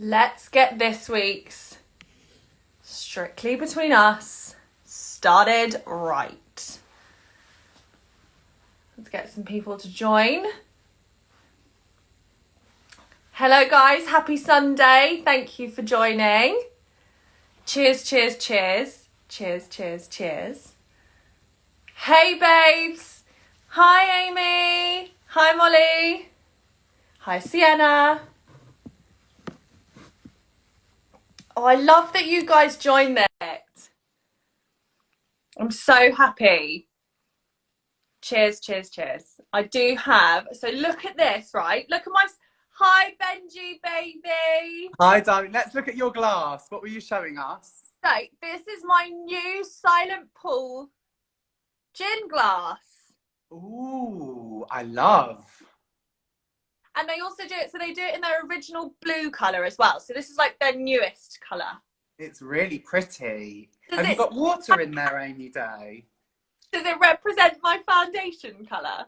Let's get this week's Strictly Between Us started right. Let's get some people to join. Hello guys, happy Sunday. Thank you for joining. Cheers, cheers, cheers. Cheers, cheers, cheers. Hey babes. Hi Amy. Hi Molly. Hi Sienna. Oh, I love that you guys joined it. I'm so happy. Cheers, cheers, cheers. I do have, so look at this, right? Look at my, hi Benjy, baby. Hi, darling. Let's look at your glass. What were you showing us? So, this is my new Silent Pool gin glass. Ooh, I love. And they also do it, so they do it in their original blue colour as well. So this is like their newest colour. It's really pretty. Have you got water in there, Amy Day? Does it represent my foundation colour?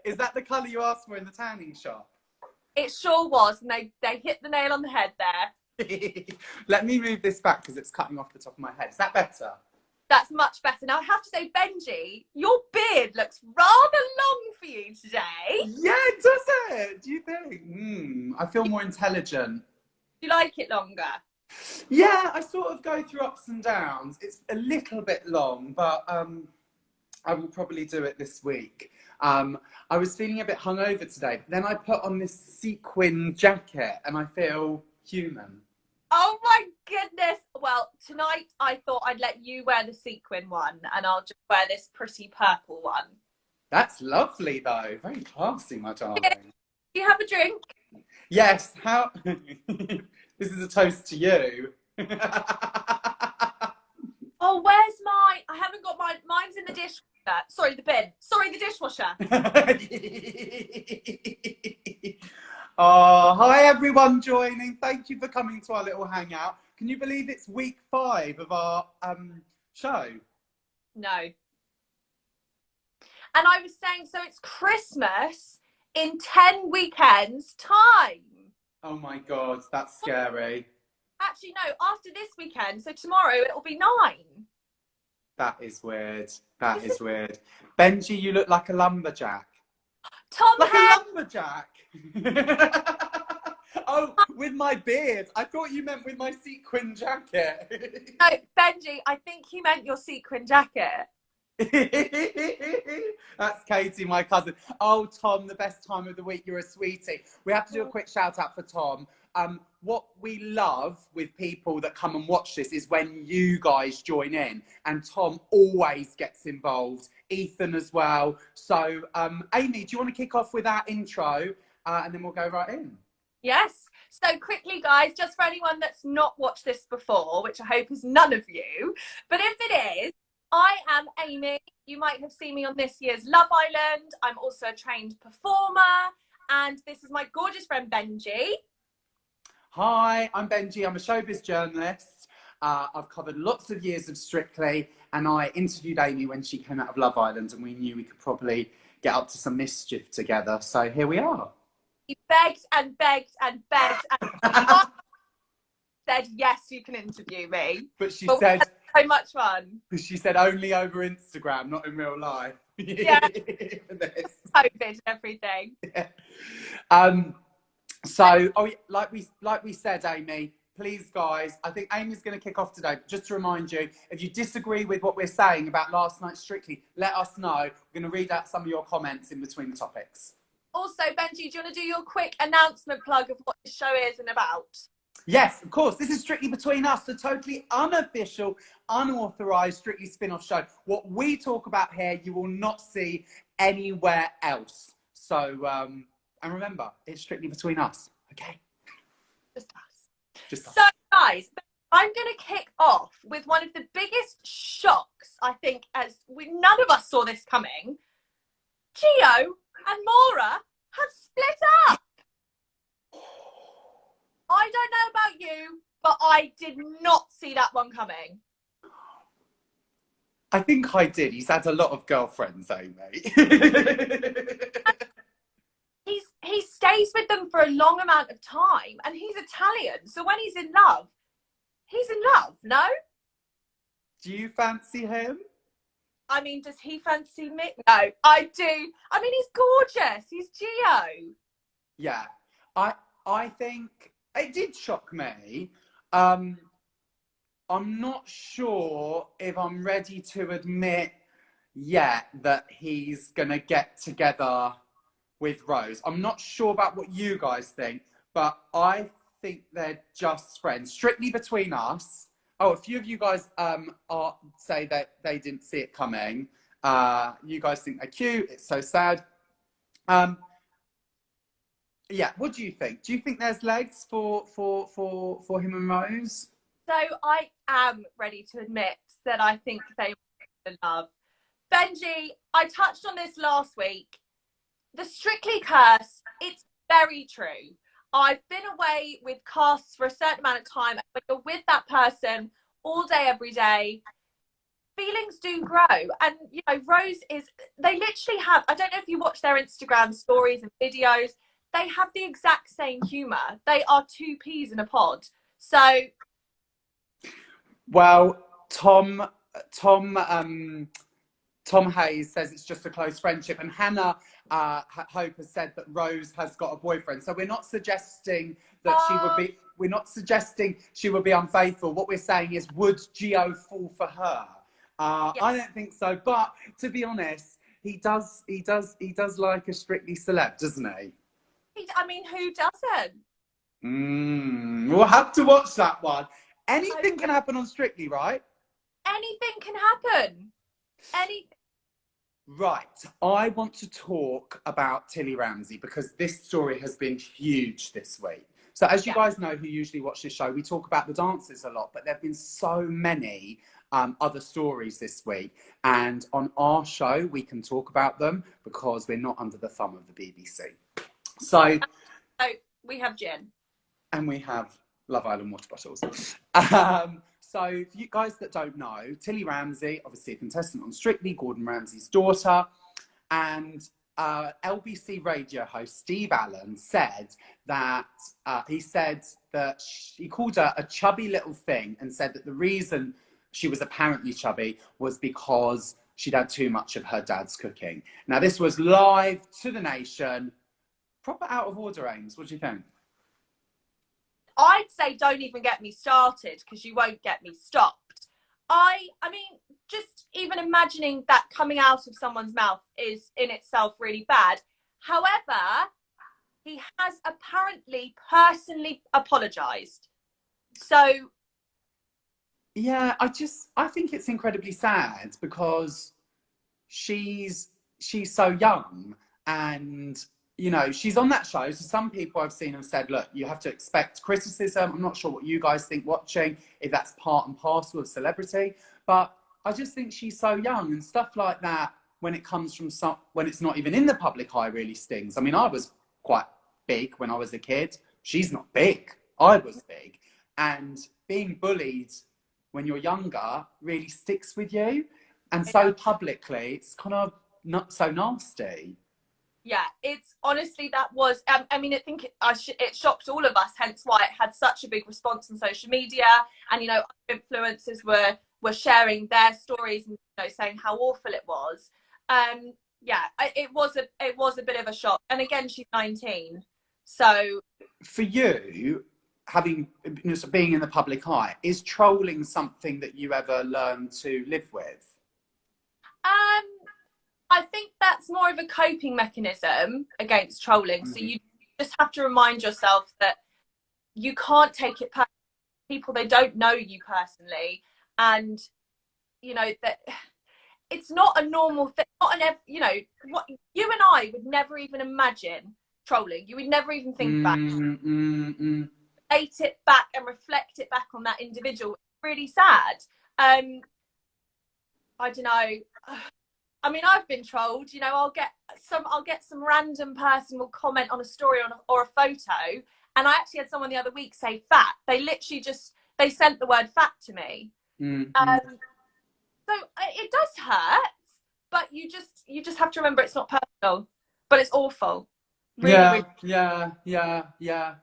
Is that the colour you asked for in the tanning shop? It sure was, and they hit the nail on the head there. Let me move this back because it's cutting off the top of my head. Is that better? That's much better. Now I have to say, Benjy, your beard looks rather long for you today. Yeah, does it? Do you think? I feel more intelligent. Do you like it longer? Yeah, I sort of go through ups and downs. It's a little bit long, but I will probably do it this week. I was feeling a bit hungover today, but then I put on this sequin jacket and I feel human. Oh my goodness. Well, tonight I thought I'd let you wear the sequin one and I'll just wear this pretty purple one. That's lovely though. Very classy, my darling. Do you have a drink? Yes, how... This is a toast to you. Oh, where's mine? I haven't got mine. Mine's in the dishwasher. Sorry, the bin. Sorry, the dishwasher. Oh, hi everyone joining. Thank you for coming to our little hangout. Can you believe it's week 5 of our show? No. And I was saying, so it's Christmas in 10 weekends time. Oh my God, that's scary. Actually, no, after this weekend, so tomorrow it'll be 9. That is weird. That is weird. Benjy, you look like a lumberjack. Tom Like Hair. a lumberjack. Oh, with my beard. I thought you meant with my sequin jacket. No, Benjy, I think he meant your sequin jacket. That's Katie, my cousin. Oh, Tom, the best time of the week. You're a sweetie. We have to do a quick shout out for Tom. What we love with people that come and watch this is when you guys join in, and Tom always gets involved. Ethan as well. So, Amy, do you want to kick off with our intro, and then we'll go right in? Yes. So quickly, guys, just for anyone that's not watched this before, which I hope is none of you, but if it is, I am Amy. You might have seen me on this year's Love Island. I'm also a trained performer, and this is my gorgeous friend Benjy. Hi, I'm Benjy. I'm a showbiz journalist. I've covered lots of years of Strictly, and I interviewed Amy when she came out of Love Island, and we knew we could probably get up to some mischief together. So here we are. He begged and begged and begged and said, yes, you can interview me. But she said... So much fun. She said only over Instagram, not in real life. Yeah. For this. COVID and everything. Yeah. So, like we said, Amy, please, guys, I think Amy's going to kick off today. Just to remind you, if you disagree with what we're saying about last night Strictly, let us know. We're going to read out some of your comments in between the topics. Also, Benjy, do you want to do your quick announcement plug of what the show is and about? Yes, of course. This is Strictly Between Us, the totally unofficial, unauthorised Strictly spin-off show. What we talk about here, you will not see anywhere else. So, and remember, it's Strictly Between Us, okay? Just us. Just us. So, guys, I'm going to kick off with one of the biggest shocks, I think, as none of us saw this coming. Gio and Maura have split up. I don't know about you, but I did not see that one coming. I think I did. He's had a lot of girlfriends, Amy. He stayed stays with them for a long amount of time, and he's Italian, so when he's in love, no? Do you fancy him? I mean, does he fancy me? No, I do. I mean, he's gorgeous. He's Gio. Yeah, I think it did shock me. I'm not sure if I'm ready to admit yet that he's gonna get together with Rose. I'm not sure about what you guys think, but I think they're just friends, strictly between us. Oh, a few of you guys say that they didn't see it coming. You guys think they're cute. It's so sad. Yeah, what do you think? Do you think there's legs for him and Rose? So I am ready to admit that I think they were in love. Benjy, I touched on this last week. The Strictly curse, it's very true. I've been away with casts for a certain amount of time, and when you're with that person all day, every day, feelings do grow. And, you know, Rose is, they literally have, I don't know if you watch their Instagram stories and videos, they have the exact same humour. They are two peas in a pod. So. Well, Tom Hayes says it's just a close friendship, and Hannah Hope has said that Rose has got a boyfriend. So we're not suggesting that she would be. We're not suggesting she would be unfaithful. What we're saying is, would Gio fall for her? Yes. I don't think so. But to be honest, he does like a Strictly celeb, doesn't he? I mean, who doesn't? We'll have to watch that one. Anything can happen on Strictly, right? Anything can happen. Anything. Right. I want to talk about Tilly Ramsay because this story has been huge this week. So as you guys know who usually watch this show, we talk about the dances a lot, but there have been so many other stories this week. And on our show, we can talk about them because we're not under the thumb of the BBC. So we have gin. And we have Love Island water bottles. So for you guys that don't know, Tilly Ramsay, obviously a contestant on Strictly, Gordon Ramsay's daughter, and LBC radio host Steve Allen said that he called her a chubby little thing and said that the reason she was apparently chubby was because she'd had too much of her dad's cooking. Now this was live to the nation, proper out of order, Ames. What do you think? I'd say don't even get me started because you won't get me stopped. I mean, just even imagining that coming out of someone's mouth is in itself really bad. However, he has apparently personally apologised. So. Yeah, I think it's incredibly sad because she's so young and, you know, she's on that show. So some people I've seen have said, look, you have to expect criticism. I'm not sure what you guys think watching, if that's part and parcel of celebrity. But I just think she's so young and stuff like that, when it comes from when it's not even in the public eye, really stings. I mean, I was quite big when I was a kid. She's not big. I was big. And being bullied when you're younger really sticks with you. And so publicly, it's kind of not so nasty. Yeah, it's honestly, that was, I mean, I think it shocked all of us, hence why it had such a big response on social media. And, you know, influencers were sharing their stories and, you know, saying how awful it was. Yeah, it was a bit of a shock. And again, she's 19. So. For you, being in the public eye, is trolling something that you ever learned to live with? I think that's more of a coping mechanism against trolling. Mm-hmm. So you just have to remind yourself that you can't take it personally. People, they don't know you personally, and you know that it's not a normal thing. You know, what you and I would never even imagine trolling. You would never even think about it. Relate it back and reflect it back on that individual. It's really sad. I don't know. I mean, I've been trolled. You know, I'll get some random person will comment on a story or a photo, and I actually had someone the other week say fat. They literally they sent the word fat to me. Mm-hmm. So it does hurt, but you just have to remember it's not personal, but it's awful. Really, Yeah, really yeah.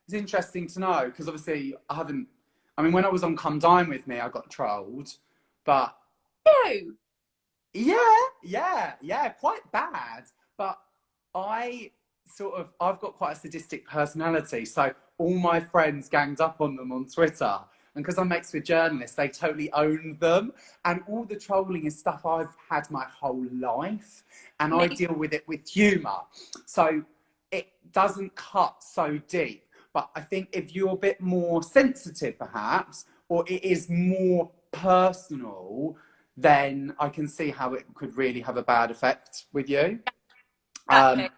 It's interesting to know because obviously I mean, when I was on Come Dine With Me, I got trolled, but do. yeah, quite bad. But I've got quite a sadistic personality, so all my friends ganged up on them on Twitter. And because I'm mates with journalists, they totally owned them. And all the trolling is stuff I've had my whole life. And I Me, deal with it with humour. So it doesn't cut so deep. But I think if you're a bit more sensitive, perhaps, or it is more personal, then I can see how it could really have a bad effect with you. exactly.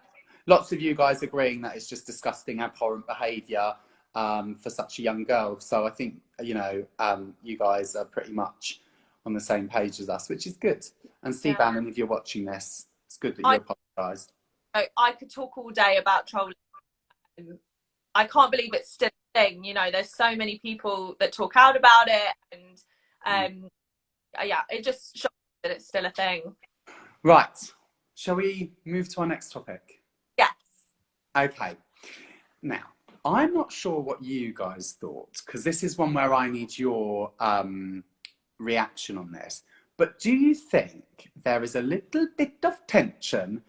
Lots of you guys agreeing that it's just disgusting, abhorrent behaviour for such a young girl. So I think, you guys are pretty much on the same page as us, which is good. And Steve Yeah. Bannon, if you're watching this, it's good that you I apologised. I could talk all day about trolling. I can't believe it's still a thing. You know, there's so many people that talk out about it, and yeah, it just shocks me that it's still a thing. Right. Shall we move to our next topic? Yes. Okay. Now, I'm not sure what you guys thought, because this is one where I need your reaction on this. But do you think there is a little bit of tension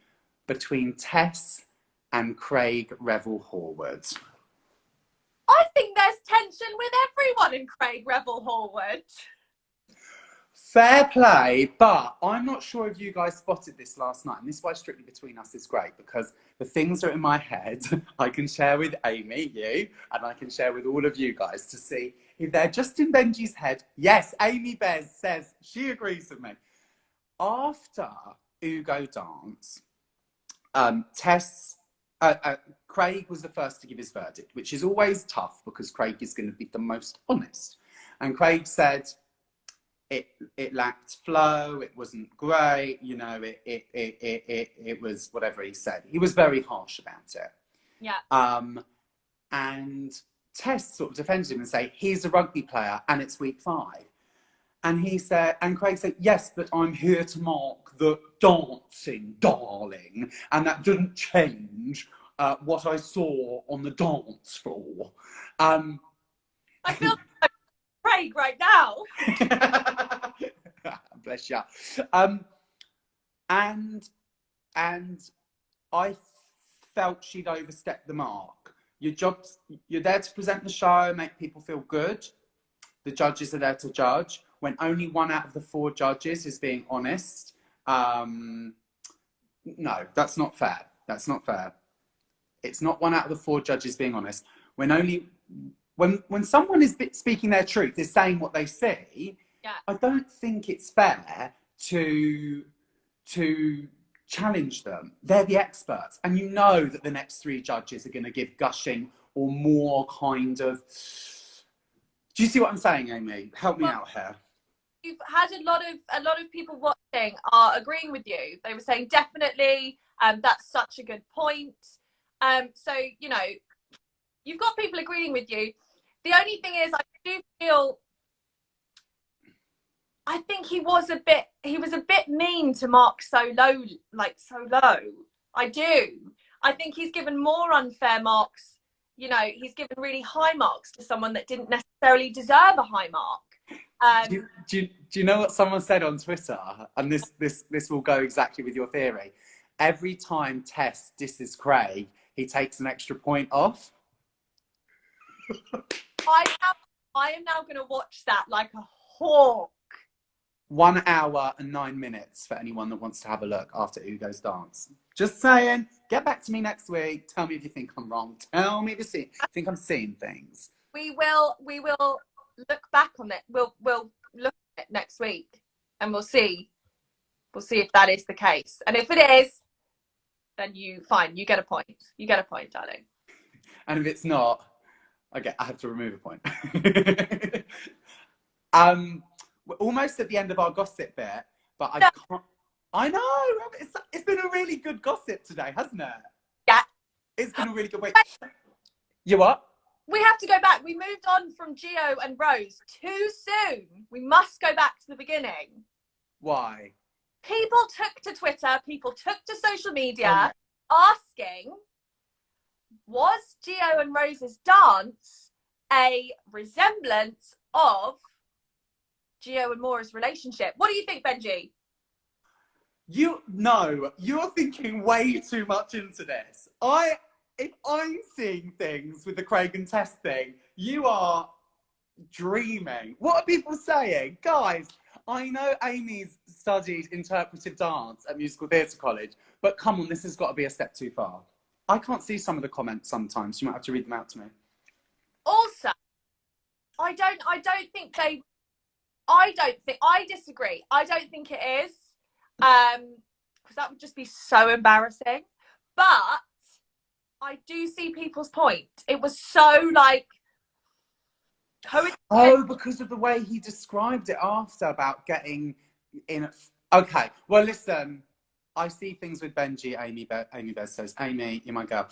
between Tess and Craig Revel-Horwood? I think there's tension with everyone in Craig Revel-Horwood. Fair play, but I'm not sure if you guys spotted this last night, and this is why Strictly Between Us is great, because the things are in my head I can share with Amy, you, and I can share with all of you guys to see if they're just in Benjy's head. Yes, Amy Bez says she agrees with me. After Ugo dance, Craig was the first to give his verdict, which is always tough because Craig is going to be the most honest. And Craig said, it lacked flow, it wasn't great, it was whatever he said. He was very harsh about it. Yeah. And Tess sort of defended him and say, he's a rugby player and it's week 5. And Craig said, yes, but I'm here to mark the dancing, darling. And that didn't change what I saw on the dance floor. I feel like Craig right now. Bless you. And I felt she'd overstepped the mark. You're there to present the show, make people feel good. The judges are there to judge. When only 1 out of the 4 judges is being honest, no, that's not fair. That's not fair. It's not 1 out of the 4 judges being honest. When someone is speaking their truth, is saying what they see, yeah. I don't think it's fair to challenge them. They're the experts, and you know that the next 3 judges are going to give gushing or more kind of. Do you see what I'm saying, Amy? Help me out here. You've had a lot of people watching are agreeing with you. They were saying definitely, that's such a good point. So you've got people agreeing with you. The only thing is, I do feel, I think he was a bit mean to Mark so low. I do. I think he's given more unfair marks. He's given really high marks to someone that didn't necessarily deserve a high mark. Do you know what someone said on Twitter? And this will go exactly with your theory. Every time Tess disses Craig, he takes an extra point off. I am now going to watch that like a hawk. 1 hour and 9 minutes for anyone that wants to have a look after Ugo's dance. Just saying. Get back to me next week. Tell me if you think I'm wrong. Tell me if you think I'm seeing things. We will look back on it. We'll look at it next week, and we'll see if that is the case. And if it is, then you get a point. You get a point, darling. And if it's not, I have to remove a point. We're almost at the end of our gossip bit, but I can't. I know it's been a really good gossip today, hasn't it? Yeah, it's been a really good week. You what? We have to go back. We moved on from Gio and Rose too soon. We must go back to the beginning. Why? People took to Twitter, people took to social media asking was Gio and Rose's dance a resemblance of Gio and Maura's relationship? What do you think, Benjy? You're thinking way too much into this. If I'm seeing things with the Craig and Tess thing, you are dreaming. What are people saying? Guys, I know Amy's studied interpretive dance at Musical Theatre College, but come on, this has got to be a step too far. I can't see some of the comments sometimes. You might have to read them out to me. Also, I disagree. I don't think it is. Because that would just be so embarrassing. But I do see people's point. It was so like because of the way he described it after about getting in. Okay, well listen, I see things with Benjy. Amy Bez says, Amy, you're my girl.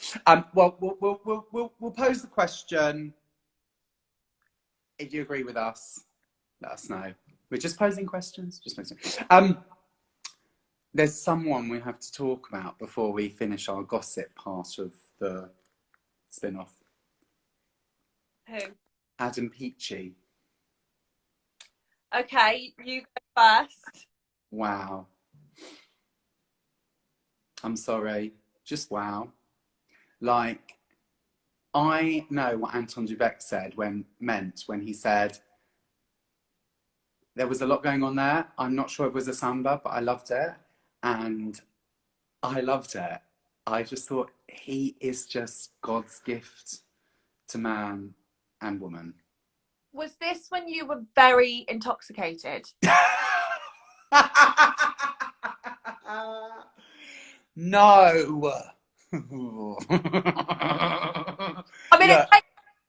Well, we'll pose the question. If you agree with us, let us know. We're just posing questions. There's someone we have to talk about before we finish our gossip part of the spin-off. Who? Adam Peaty. Okay, you go first. Wow. I'm sorry. Just wow. Like, I know what Anton Dubek said when he said there was a lot going on there. I'm not sure it was a samba, but I loved it. And I loved it. I just thought he is just God's gift to man and woman. Was this when you were very intoxicated? No. I mean,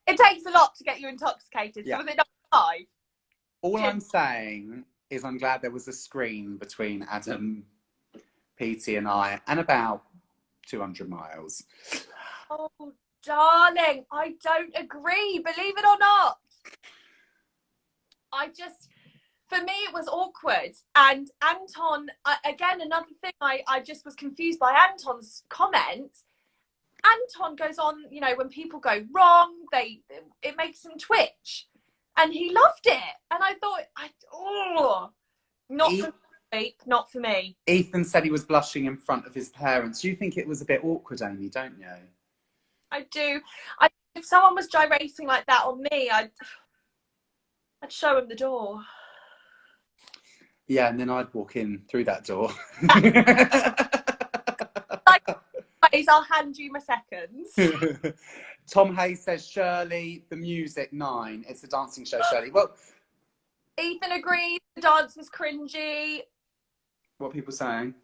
it takes a lot to get you intoxicated. Yeah. So was it not 5? All I'm saying is I'm glad there was a screen between Adam Peaty and I, and about 200 miles. Oh, darling, I don't agree, believe it or not. For me, it was awkward. And Anton, again, another thing, I just was confused by Anton's comments. Anton goes on, you know, when people go wrong, it makes him twitch. And he loved it. And I thought, not for me. Ethan said he was blushing in front of his parents. You think it was a bit awkward, Amy, don't you? I do. If someone was gyrating like that on me, I'd show him the door. Yeah, and then I'd walk in through that door. I'll hand you my seconds. Tom Hayes says, Shirley, the music, 9. It's a dancing show, Shirley. Well, Ethan agrees. The dance was cringy. What are people saying?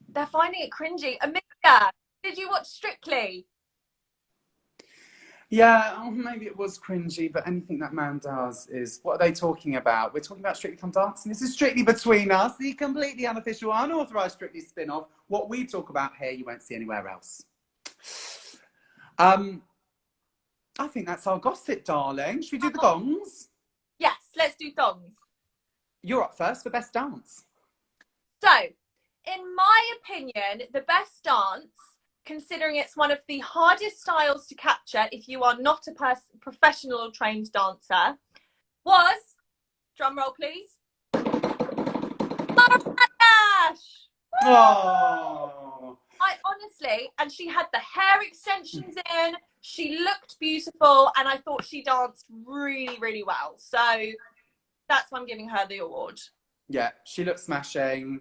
They're finding it cringy. Amelia, did you watch Strictly? Yeah, maybe it was cringy, but anything that man does is... What are they talking about? We're talking about Strictly Come Dancing. This is Strictly Between Us, the completely unofficial, unauthorised Strictly spin-off. What we talk about here, you won't see anywhere else. I think that's our gossip, darling. Should we do the gongs? Yes, let's do gongs. You're up first for best dance. So, in my opinion, the best dance, considering it's one of the hardest styles to capture if you are not a professional or trained dancer, was, drum roll please, Oh. I honestly, and she had the hair extensions in, she looked beautiful, and I thought she danced really, really well. So that's why I'm giving her the award. Yeah, she looked smashing.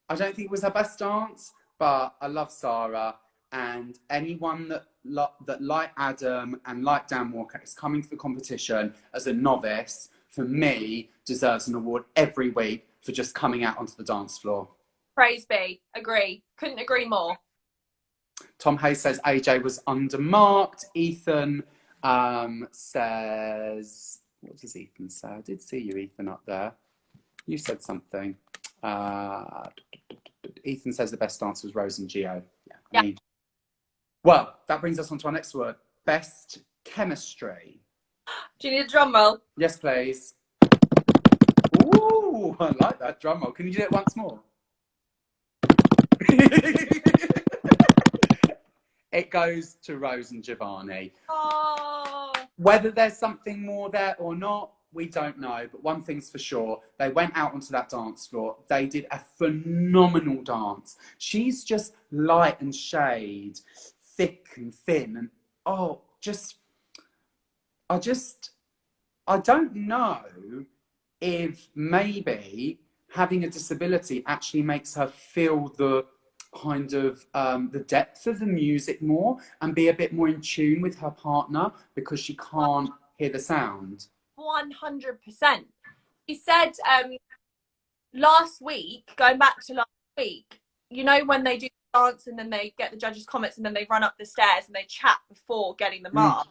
I don't think it was her best dance, but I love Sarah. And anyone that like Adam and like Dan Walker is coming to the competition as a novice, for me, deserves an award every week for just coming out onto the dance floor. Praise be. Agree. Couldn't agree more. Tom Hayes says AJ was undermarked. Ethan says... What does Ethan say? I did see you, Ethan, up there. You said something. Ethan says the best dance was Rose and Gio. Yeah. I mean, well, that brings us on to our next word. Best chemistry. Do you need a drum roll? Yes, please. Ooh, I like that drum roll. Can you do it once more? It goes to Rose and Giovanni. Oh. Whether there's something more there or not, we don't know. But one thing's for sure, they went out onto that dance floor. They did a phenomenal dance. She's just light and shade, thick and thin, and I don't know if maybe having a disability actually makes her feel the kind of the depth of the music more and be a bit more in tune with her partner because she can't hear the sound. 100%. She said last week, going back to last week, you know, when they do dance and then they get the judges' comments and then they run up the stairs and they chat before getting the mark.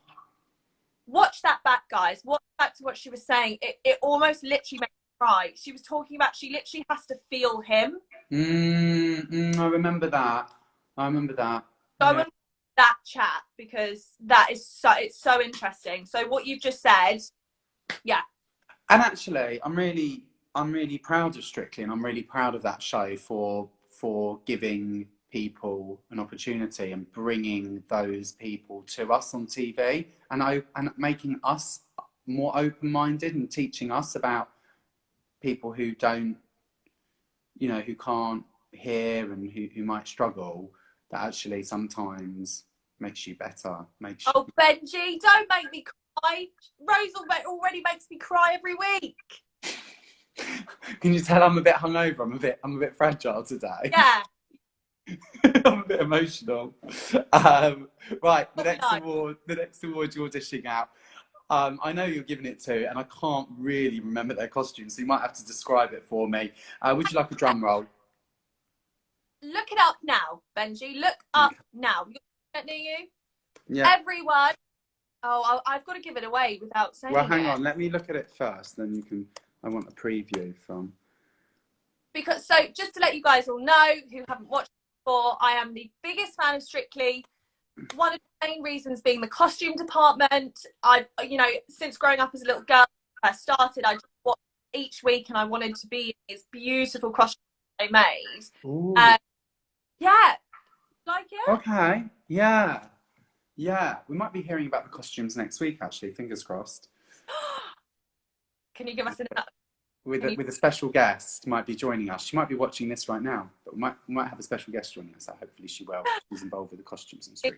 Watch that back, guys. Watch back to what she was saying. It almost literally made me cry. She was talking about she literally has to feel him. I remember that. Go and that chat because that is it's so interesting. So what you've just said, yeah. And actually, I'm really proud of Strictly, and I'm really proud of that show for giving people an opportunity and bringing those people to us on TV and making us more open-minded and teaching us about people who don't, you know, who can't hear and who might struggle. That actually sometimes makes you better. Oh, Benjy, don't make me cry. Rose already makes me cry every week. Can you tell I'm a bit hungover? I'm a bit fragile today. Yeah. I'm a bit emotional. Right, the next award you're dishing out. I know you're giving it to, and I can't really remember their costumes, so you might have to describe it for me. Would you like a drum roll? Look it up now, Benjy. Look up now. You're near you. Yeah. Everyone. Oh, I've got to give it away without saying it. Well, hang on. Let me look at it first, then you can. I want a preview from. Because so, just to let you guys all know who haven't watched before, I am the biggest fan of Strictly. One of the main reasons being the costume department. I've, you know, since growing up as a little girl, I started. I just watched each week, and I wanted to be in these beautiful costumes they made. Ooh. Yeah, like it. Okay. Yeah. We might be hearing about the costumes next week. Actually, fingers crossed. Can you give us an? With a special guest might be joining us. She might be watching this right now, but we might have a special guest joining us. So hopefully she will. She's involved with the costumes and stuff.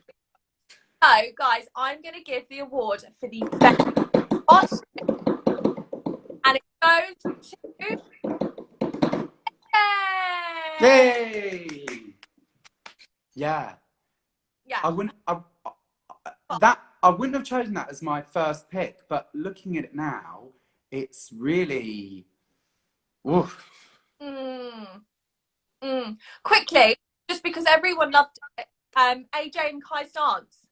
So, guys, I'm going to give the award for the best costume, and it goes to Yay! Yeah. I wouldn't have chosen that as my first pick, but looking at it now, it's really. Oof. Quickly, just because everyone loved it, AJ and Kai's dance.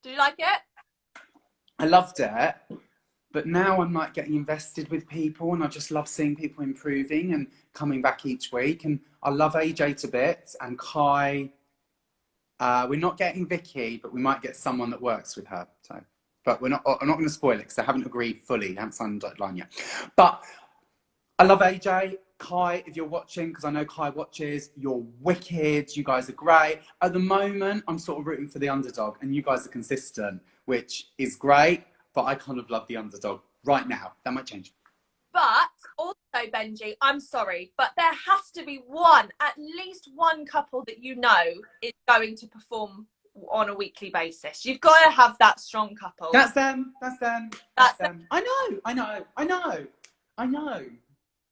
Did you like it? I loved it, but now I'm like getting invested with people, and I just love seeing people improving and coming back each week. And I love AJ to bits, and Kai. We're not getting Vicky, but we might get someone that works with her. So, but I'm not going to spoil it because I haven't agreed fully. I haven't signed the dotted line yet. But I love AJ. Kai, if you're watching, because I know Kai watches, you're wicked. You guys are great. At the moment, I'm sort of rooting for the underdog, and you guys are consistent, which is great. But I kind of love the underdog right now. That might change. But also, Benjy, I'm sorry, but there has to be at least one couple that you know is going to perform on a weekly basis. You've got to have that strong couple. That's them. I know.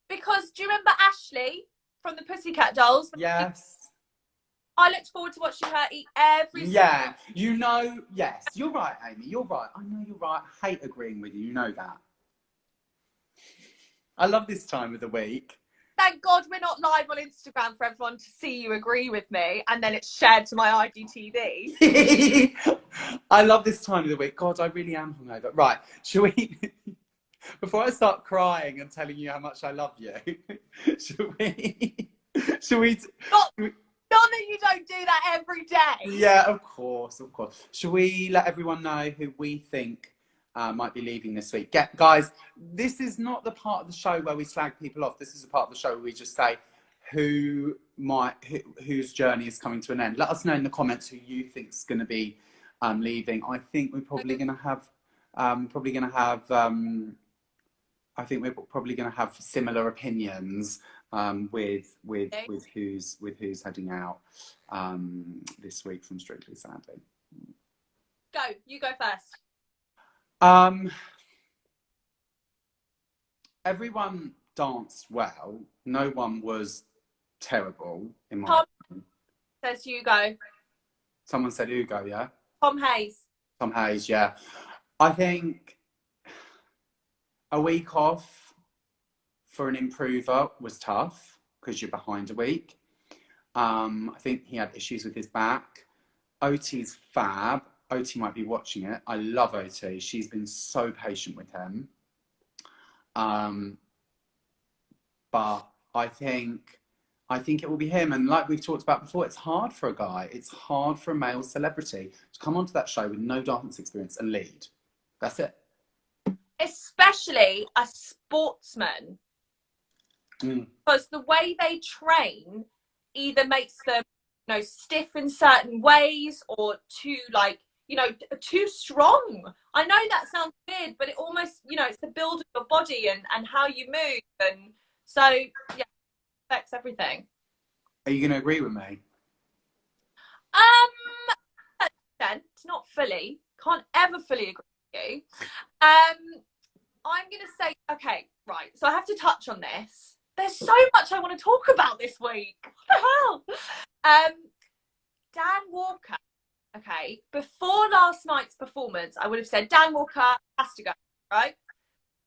Because do you remember Ashley from the Pussycat Dolls? Yes. I looked forward to watching her eat every Yeah, you know, yes. You're right, Amy. You're right. I know you're right. I hate agreeing with you. You know that. I love this time of the week. Thank God we're not live on Instagram for everyone to see you agree with me and then it's shared to my IGTV. I love this time of the week. God, I really am hungover. Right, shall we... Before I start crying and telling you how much I love you, shall we... Not that you don't do that every day. Yeah, of course. Shall we let everyone know who we think might be leaving this week? Guys, this is not the part of the show where we slag people off. This is the part of the show where we just say whose journey is coming to an end. Let us know in the comments who you think is going to be leaving. I think we're probably going to have I think we're probably going to have similar opinions with who's heading out this week from Strictly, sadly. Go, you go first. Everyone danced well. No one was terrible in my Tom opinion. says you go. Someone said Ugo, yeah? Tom Hayes. Tom Hayes, yeah. I think a week off for an improver was tough because you're behind a week. I think he had issues with his back. OT's fab. OT might be watching it. I love OT. She's been so patient with him. But I think it will be him. And like we've talked about before, it's hard for a guy. It's hard for a male celebrity to come onto that show with no dance experience and lead. That's it. Especially a sportsman. Because the way they train either makes them, you know, stiff in certain ways or too, like, you know, too strong. I know that sounds weird, but it almost, you know, it's the build of your body and how you move. And so, yeah, it affects everything. Are you going to agree with me? Not fully. Can't ever fully agree with you. I'm going to say, okay, right. So I have to touch on this. There's so much I want to talk about this week. What the hell? Dan Walker. Okay, before last night's performance, I would have said Dan Walker has to go, right?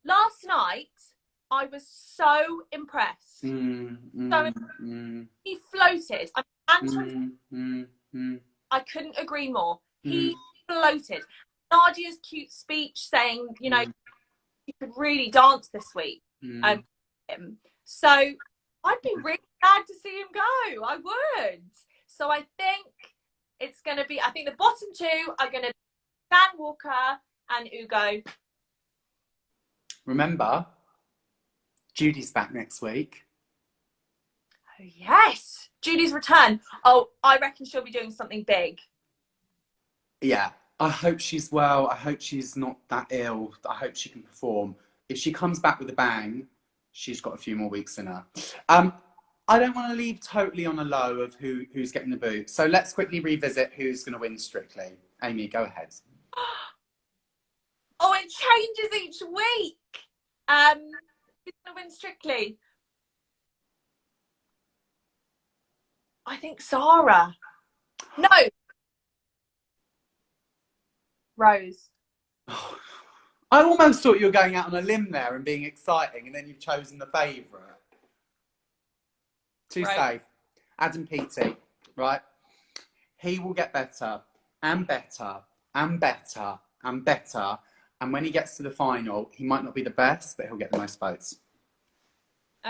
Last night, I was so impressed. He floated. I couldn't agree more. He floated. Nadia's cute speech saying, you know, he could really dance this week. So I'd be really glad to see him go. I would. So I think it's going to be, I think the bottom two are going to be Dan Walker and Ugo. Remember, Judy's back next week. Oh, yes. Judy's return. Oh, I reckon she'll be doing something big. Yeah. I hope she's well. I hope she's not that ill. I hope she can perform. If she comes back with a bang, she's got a few more weeks in her. I don't want to leave totally on a low of who's getting the boot. So let's quickly revisit who's going to win Strictly. Amy, go ahead. Oh, it changes each week. Who's going to win Strictly? I think Sarah. No. Rose. I almost thought you were going out on a limb there and being exciting, and then you've chosen the favourite. Too safe. Adam Peaty, right? He will get better and better and better and better. And when he gets to the final, he might not be the best, but he'll get the most votes.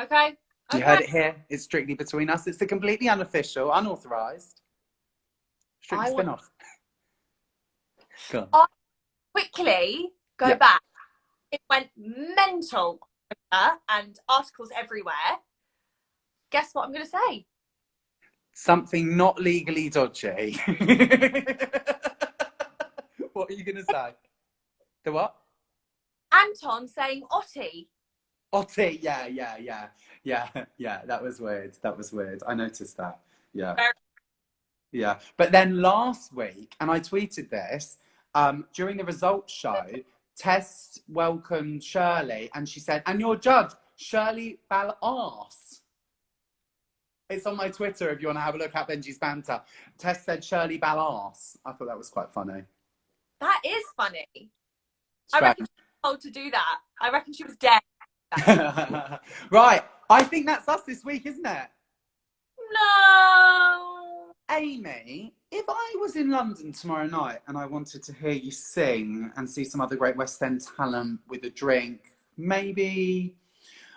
Okay. You heard it here. It's Strictly between us. It's the completely unofficial, unauthorised Strictly spin-off. Go on. Quickly go back. It went mental and articles everywhere. Guess what I'm going to say? Something not legally dodgy. What are you going to say? The what? Anton saying Otti. Otti, yeah. That was weird. I noticed that. Yeah. Yeah. But then last week, and I tweeted this, during the results show, Tess welcomed Shirley and she said, and your judge, Shirley Ballass. It's on my Twitter if you want to have a look at Benjy's banter. Tess said Shirley Ballass. I thought that was quite funny. That is funny. I reckon she was told to do that. I reckon she was dead. Right. I think that's us this week, isn't it? No. Amy, if I was in London tomorrow night and I wanted to hear you sing and see some other great West End talent with a drink, maybe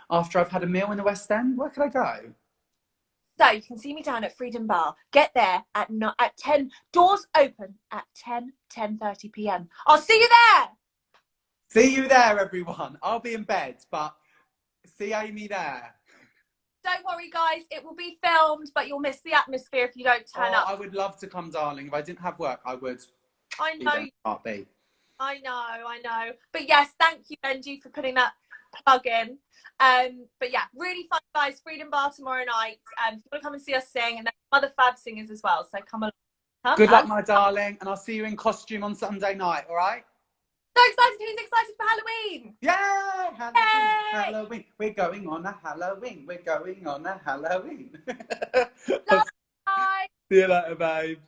after I've had a meal in the West End, where could I go? So you can see me down at Freedom Bar. Get there at 10. Doors open at 10:30 p.m. I'll see you there. See you there, everyone. I'll be in bed, but see Amy there. don't worry, guys. It will be filmed, but you'll miss the atmosphere if you don't turn up. I would love to come, darling. If I didn't have work, I would. I know. Heartbeat. I know. But yes, thank you, Benjy, for putting that plug in. But yeah, really fun, guys. Freedom Bar tomorrow night. If you want to come and see us sing, and then other fab singers as well. So come along. Good luck, my darling, and I'll see you in costume on Sunday night. All right? So excited! Who's excited for Halloween? Yeah, Halloween, Yay! Halloween. We're going on a Halloween. We're going on a Halloween. Bye. See you later, babe.